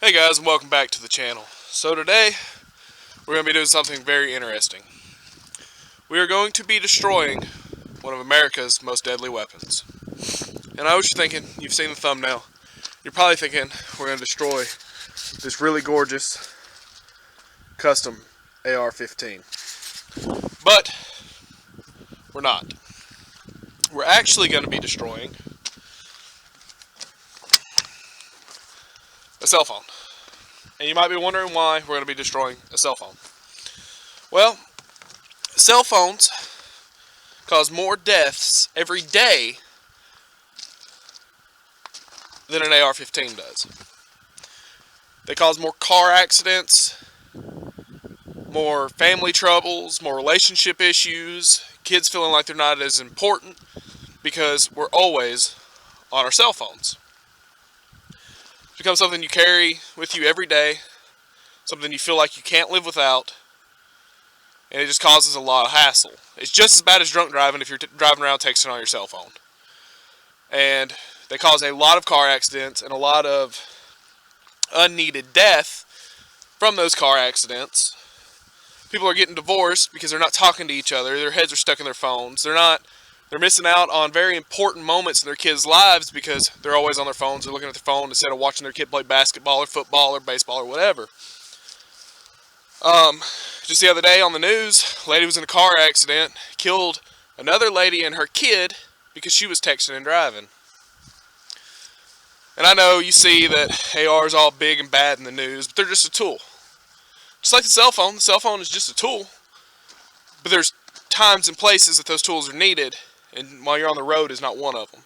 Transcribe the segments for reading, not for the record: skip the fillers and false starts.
Hey guys, and welcome back to the channel. So today, we're going to be doing something very interesting. We are going to be destroying one of America's most deadly weapons. And I know what you're thinking. You've seen the thumbnail. You're probably thinking we're going to destroy this really gorgeous custom AR-15. But we're not. We're actually going to be destroying a cell phone. And you might be wondering why we're going to be destroying a cell phone. Well, cell phones cause more deaths every day than an AR-15 does. They cause more car accidents, more family troubles, more relationship issues, kids feeling like they're not as important because we're always on our cell phones. It's become something you carry with you every day, something you feel like you can't live without, and it just causes a lot of hassle. It's just as bad as drunk driving if you're driving around texting on your cell phone. And they cause a lot of car accidents and a lot of unneeded death from those car accidents. People are getting divorced because they're not talking to each other. Their heads are stuck in their phones. They're missing out on very important moments in their kids' lives because they're always on their phones. They're looking at their phone instead of watching their kid play basketball or football or baseball or whatever. Just the other day on the news, a lady was in a car accident, killed another lady and her kid because she was texting and driving. And I know you see that AR is all big and bad in the news, but they're just a tool. Just like the cell phone is just a tool. But there's times and places that those tools are needed, and while you're on the road is not one of them.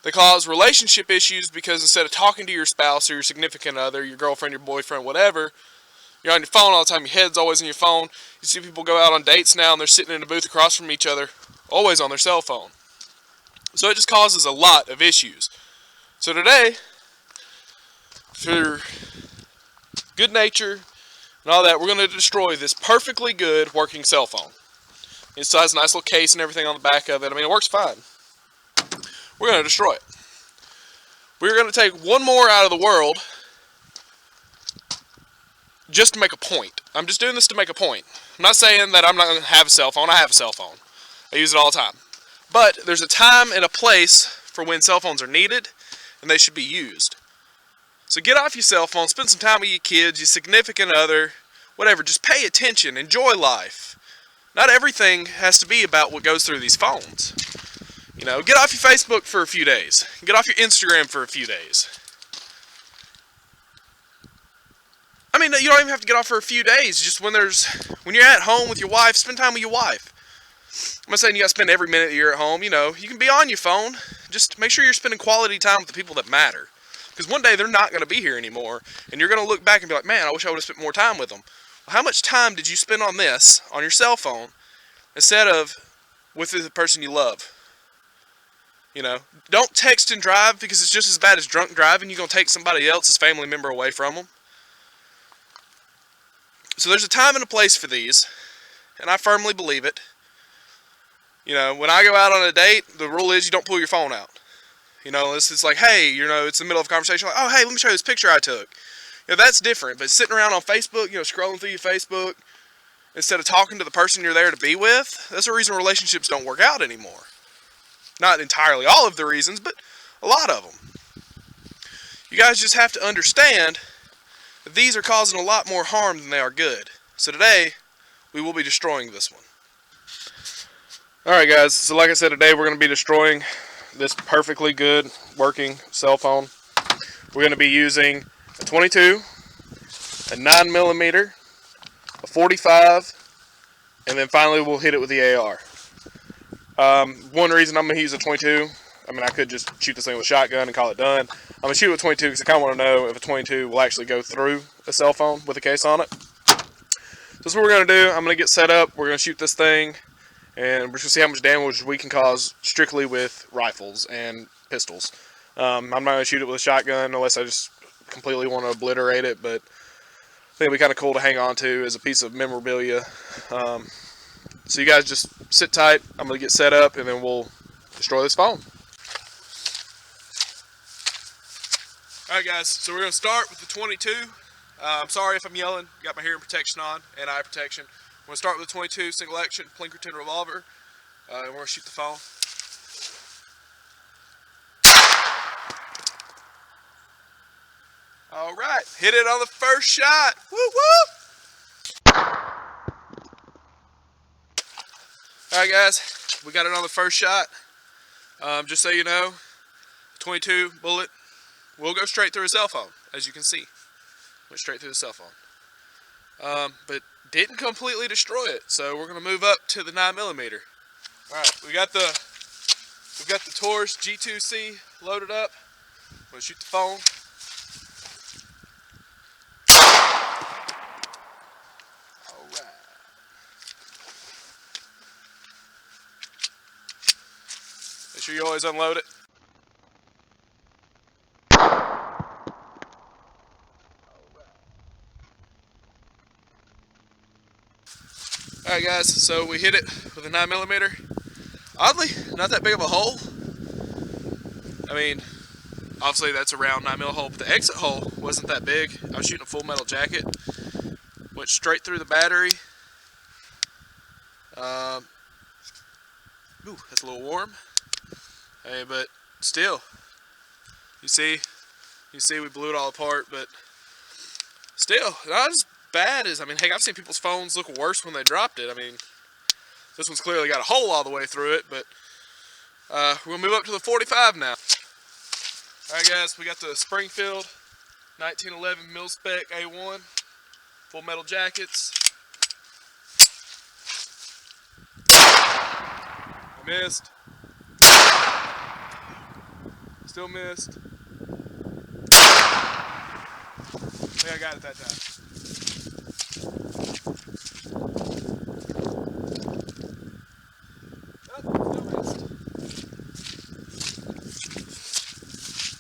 They cause relationship issues because instead of talking to your spouse or your significant other, your girlfriend, your boyfriend, whatever, you're on your phone all the time, your head's always in your phone. You see people go out on dates now and they're sitting in a booth across from each other, always on their cell phone. So it just causes a lot of issues. So today, for good nature and all that, we're going to destroy this perfectly good working cell phone. It still has a nice little case and everything on the back of it. I mean, it works fine. We're going to destroy it. We're going to take one more out of the world just to make a point. I'm just doing this to make a point. I'm not saying that I'm not going to have a cell phone. I have a cell phone. I use it all the time. But there's a time and a place for when cell phones are needed and they should be used. So get off your cell phone, spend some time with your kids, your significant other, whatever. Just pay attention, enjoy life. Not everything has to be about what goes through these phones. You know, get off your Facebook for a few days. Get off your Instagram for a few days. I mean, you don't even have to get off for a few days. Just when you're at home with your wife, spend time with your wife. I'm not saying you got to spend every minute that you're at home. You know, you can be on your phone. Just make sure you're spending quality time with the people that matter. Because one day they're not going to be here anymore. And you're going to look back and be like, man, I wish I would have spent more time with them. Well, how much time did you spend on this, on your cell phone, instead of with the person you love? You know, don't text and drive because it's just as bad as drunk driving. You're going to take somebody else's family member away from them. So there's a time and a place for these, and I firmly believe it. You know, when I go out on a date, the rule is you don't pull your phone out. You know, it's like, hey, you know, it's the middle of a conversation, like, oh, hey, let me show you this picture I took. You know, that's different. But sitting around on Facebook, you know, scrolling through your Facebook, instead of talking to the person you're there to be with, that's the reason relationships don't work out anymore. Not entirely all of the reasons, but a lot of them. You guys just have to understand that these are causing a lot more harm than they are good. So today, we will be destroying this one. Alright guys, so like I said, today we're going to be destroying this perfectly good working cell phone. We're going to be using a 22, a 9mm, a 45, and then finally we'll hit it with the AR. One reason I'm going to use a 22, I mean I could just shoot this thing with a shotgun and call it done. I'm going to shoot it with 22 because I kind of want to know if a 22 will actually go through a cell phone with a case on it. So that's what we're going to do. I'm going to get set up, we're going to shoot this thing, and we're going to see how much damage we can cause strictly with rifles and pistols. I'm not going to shoot it with a shotgun unless I just completely want to obliterate it, but I think it'd be kind of cool to hang on to as a piece of memorabilia. So you guys just sit tight. I'm going to get set up, and then we'll destroy this phone. Alright guys, so we're going to start with the 22. I'm sorry if I'm yelling, got my hearing protection on and eye protection. We're going to start with the 22 single action Pinkerton revolver, and we're going to shoot the phone. Alright, hit it on the first shot. Woo woo! Alright guys, we got it on the first shot. Just so you know, 22 bullet will go straight through a cell phone, as you can see. Went straight through the cell phone. But didn't completely destroy it, so we're going to move up to the 9mm. Alright, we've got the Taurus G2C loaded up. I'm going to shoot the phone. Alright. Make sure you always unload it. Alright guys, so we hit it with a 9mm. Oddly, not that big of a hole. I mean, obviously that's a round 9mm hole, but the exit hole wasn't that big. I was shooting a full metal jacket. Went straight through the battery. Ooh, that's a little warm. Hey, but still, you see we blew it all apart, but still, not as bad as, I mean, heck, I've seen people's phones look worse when they dropped it. I mean, this one's clearly got a hole all the way through it, but we'll move up to the 45 now. Alright guys, we got the Springfield 1911 mil-spec A1, full metal jackets. I missed. Still missed. I think I got it that time.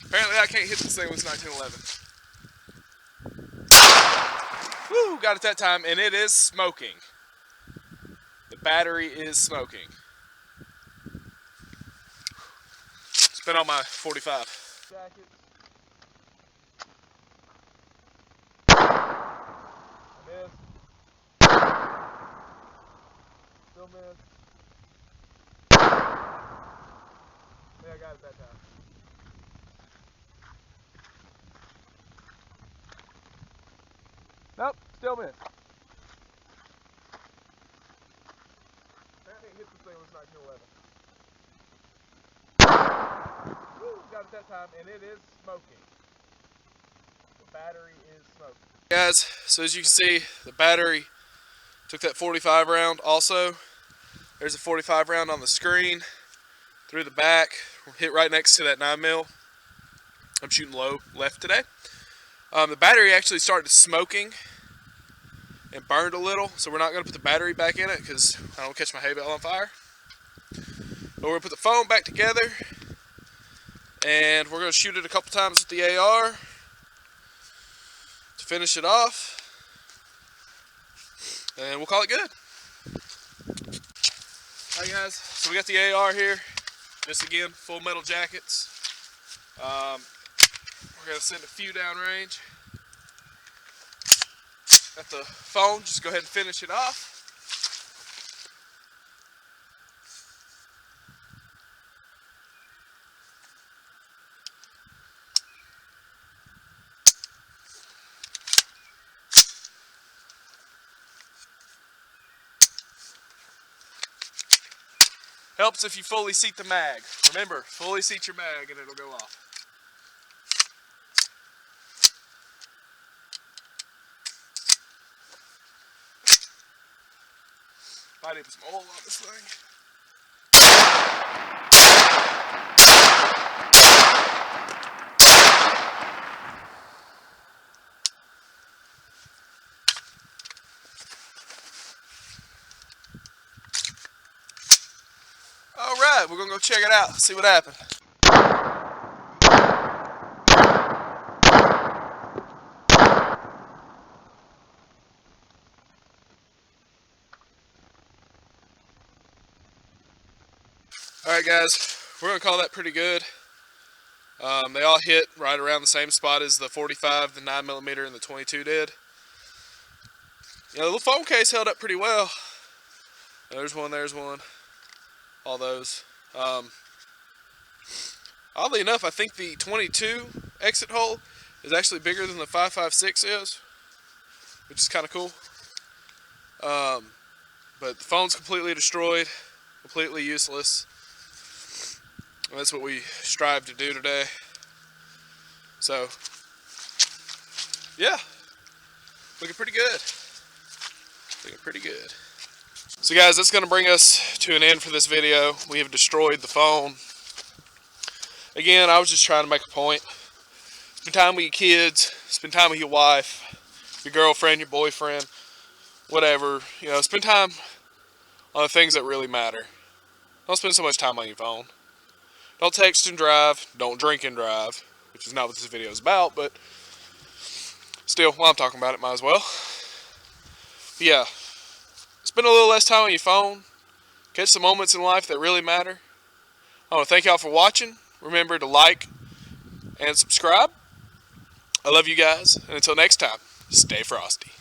Apparently I can't hit this thing with 1911. Woo, got it that time, and it is smoking. The battery is smoking. Spin on my 45. Missed. Still missed. Yeah, I got it that time. Nope, still missed. I can't hit this thing with 1911. Woo, got it that time, and it is smoking. The battery is smoking. Guys, so as you can see, the battery took that 45 round also. There's a 45 round on the screen. Through the back, hit right next to that 9mm. I'm shooting low left today. The battery actually started smoking and burned a little, so we're not going to put the battery back in it because I don't catch my hay bale on fire. But we're going to put the phone back together, and we're going to shoot it a couple times with the AR to finish it off, and we'll call it good. Alright guys, so we got the AR here. Just again, full metal jackets. We're going to send a few downrange. Got the phone, just go ahead and finish it off. Helps if you fully seat the mag. Remember, fully seat your mag and it'll go off. Might need some oil on this thing. Alright, we're gonna go check it out, see what happened. Alright guys, we're going to call that pretty good. They all hit right around the same spot as the 45, the 9mm, and the 22 did. You know, the phone case held up pretty well. There's one, all those. Oddly enough, I think the 22 exit hole is actually bigger than the 5.56 is, which is kind of cool. But the phone's completely destroyed, completely useless. And that's what we strive to do today. So, yeah, looking pretty good. Looking pretty good. So guys, that's going to bring us to an end for this video. We have destroyed the phone. Again, I was just trying to make a point. Spend time with your kids, spend time with your wife, your girlfriend, your boyfriend, whatever. You know, spend time on the things that really matter. Don't spend so much time on your phone. Don't text and drive. Don't drink and drive, which is not what this video is about, but still, while I'm talking about it, might as well. But yeah, spend a little less time on your phone. Catch some moments in life that really matter. I want to thank y'all for watching. Remember to like and subscribe. I love you guys, and until next time, stay frosty.